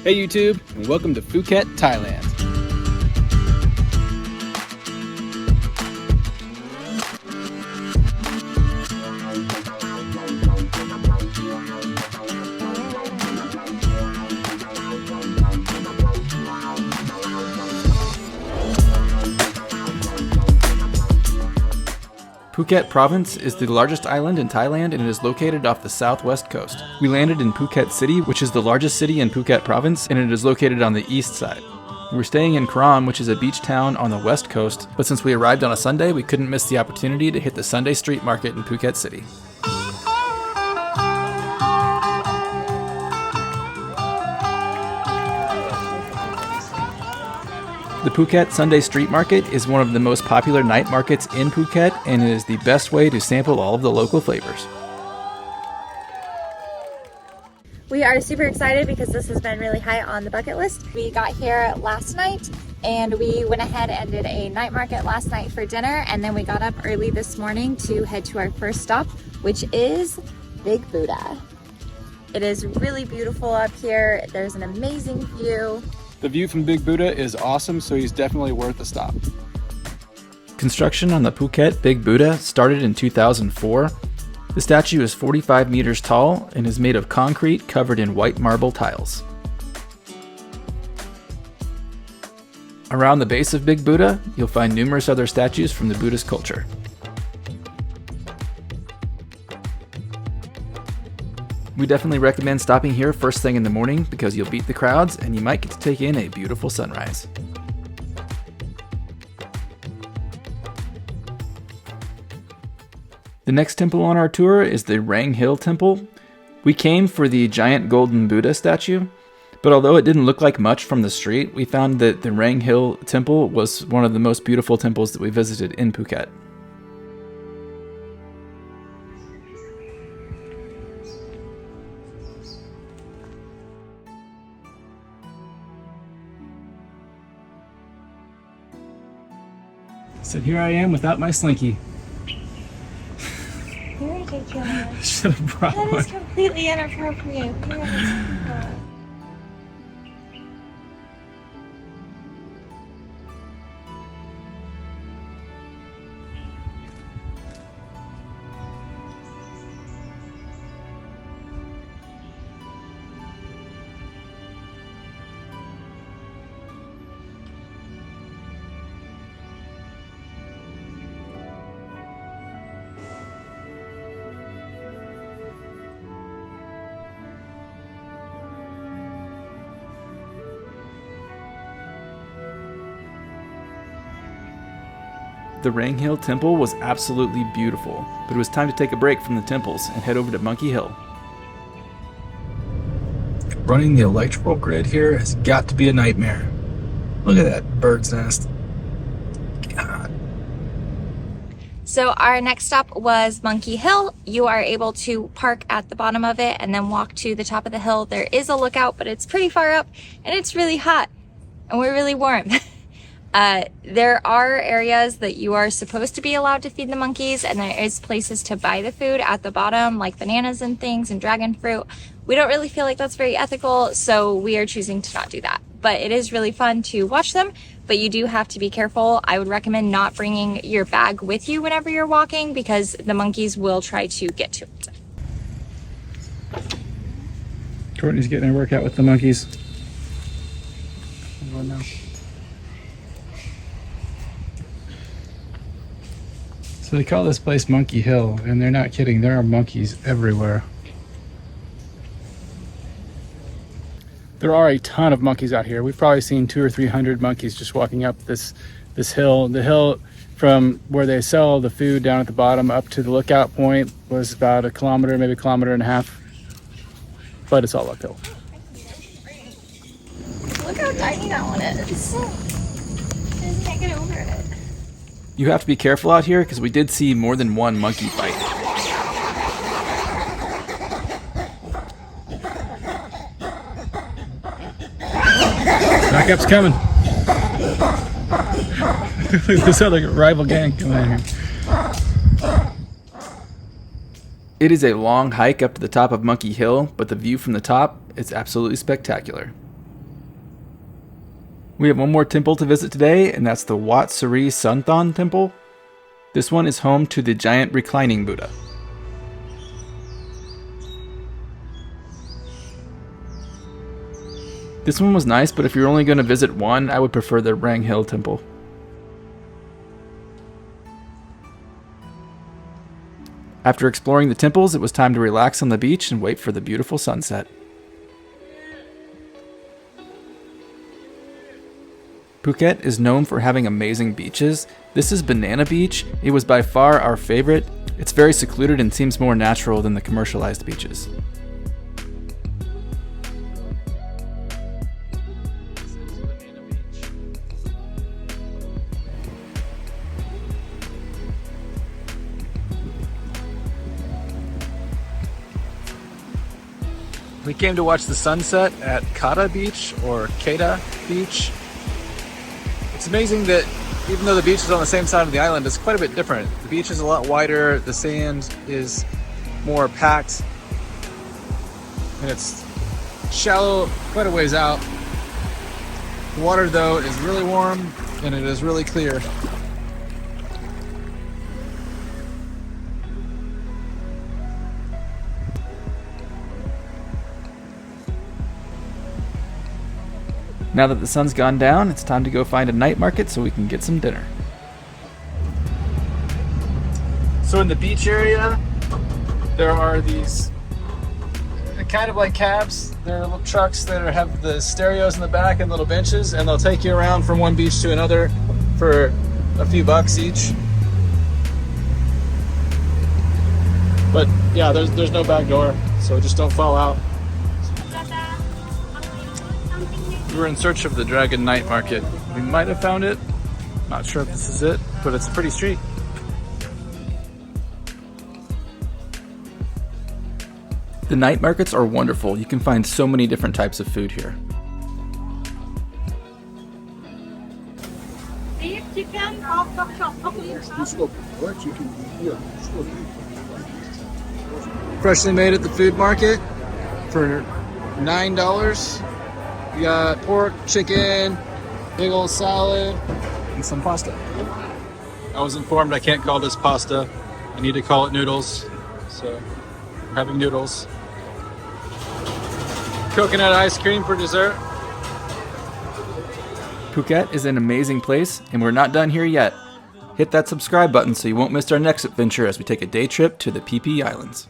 Hey YouTube, and welcome to Phuket, Thailand. Phuket Province is the largest island in Thailand and it is located off the southwest coast. We landed in Phuket City, which is the largest city in Phuket Province, and it is located on the east side. We were staying in Kram, which is a beach town on the west coast, but since we arrived on a Sunday, we couldn't miss the opportunity to hit the Sunday street market in Phuket City. The Phuket Sunday Street Market is one of the most popular night markets in Phuket, and it is the best way to sample all of the local flavors. We are super excited because this has been really high on the bucket list. We got here last night and we went ahead and did a night market last night for dinner, and then we got up early this morning to head to our first stop, which is Big Buddha. It is really beautiful up here. There's an amazing view. The view from Big Buddha is awesome, so he's definitely worth a stop. Construction on the Phuket Big Buddha started in 2004. The statue is 45 meters tall and is made of concrete covered in white marble tiles. Around the base of Big Buddha, you'll find numerous other statues from the Buddhist culture. We definitely recommend stopping here first thing in the morning because you'll beat the crowds and you might get to take in a beautiful sunrise. The next temple on our tour is the Rang Hill Temple. We came for the giant golden Buddha statue, but although it didn't look like much from the street, we found that the Rang Hill Temple was one of the most beautiful temples that we visited in Phuket. So here I am without my slinky. You're ridiculous. Should have brought That one. is completely inappropriate. The Rang Hill Temple was absolutely beautiful, but it was time to take a break from the temples and head over to Monkey Hill. Running the electrical grid here has got to be a nightmare. Look at that bird's nest. God. So our next stop was Monkey Hill. You are able to park at the bottom of it and then walk to the top of the hill. There is a lookout, but it's pretty far up and it's really hot and we're really warm. There are areas that you are supposed to be allowed to feed the monkeys, and there is places to buy the food at the bottom, like bananas and things and dragon fruit. We don't really feel like that's very ethical, so we are choosing to not do that. But it is really fun to watch them, but you do have to be careful. I would recommend not bringing your bag with you whenever you're walking because the monkeys will try to get to it. Courtney's getting her workout with the monkeys. Oh, no. So they call this place Monkey Hill, and they're not kidding. There are monkeys everywhere. There are a ton of monkeys out here. We've probably seen 200 or 300 monkeys just walking up this hill. The hill from where they sell the food down at the bottom up to the lookout point was about a kilometer, maybe a kilometer and a half. But it's all uphill. Look how tiny that one is. Just can't get over it. You have to be careful out here because we did see more than one monkey fight. Backup's coming. Look at this other rival gang coming in here. It is a long hike up to the top of Monkey Hill, but the view from the top is absolutely spectacular. We have one more temple to visit today, and that's the Wat Sri Sunthon Temple. This one is home to the giant reclining Buddha. This one was nice, but if you're only going to visit one, I would prefer the Rang Hill Temple. After exploring the temples, it was time to relax on the beach and wait for the beautiful sunset. Phuket is known for having amazing beaches. This is Banana Beach. It was by far our favorite. It's very secluded and seems more natural than the commercialized beaches. We came to watch the sunset at Kata Beach, or Kata Beach. It's amazing that even though the beach is on the same side of the island, it's quite a bit different. The beach is a lot wider, the sand is more packed, and it's shallow quite a ways out. The water, though, is really warm and it is really clear. Now that the sun's gone down, it's time to go find a night market so we can get some dinner. So in the beach area, there are these kind of like cabs. They're little trucks that have the stereos in the back and little benches, and they'll take you around from one beach to another for a few bucks each. But yeah, there's no back door, so just don't fall out. We were in search of the Dragon Night Market. We might have found it. Not sure if this is it, but it's a pretty street. The night markets are wonderful. You can find so many different types of food here. Beef, chicken, pork chop. Freshly made at the food market for $9. We got pork, chicken, big old salad, and some pasta. I was informed I can't call this pasta. I need to call it noodles. So we're having noodles. Coconut ice cream for dessert. Phuket is an amazing place, and we're not done here yet. Hit that subscribe button so you won't miss our next adventure as we take a day trip to the PP Islands.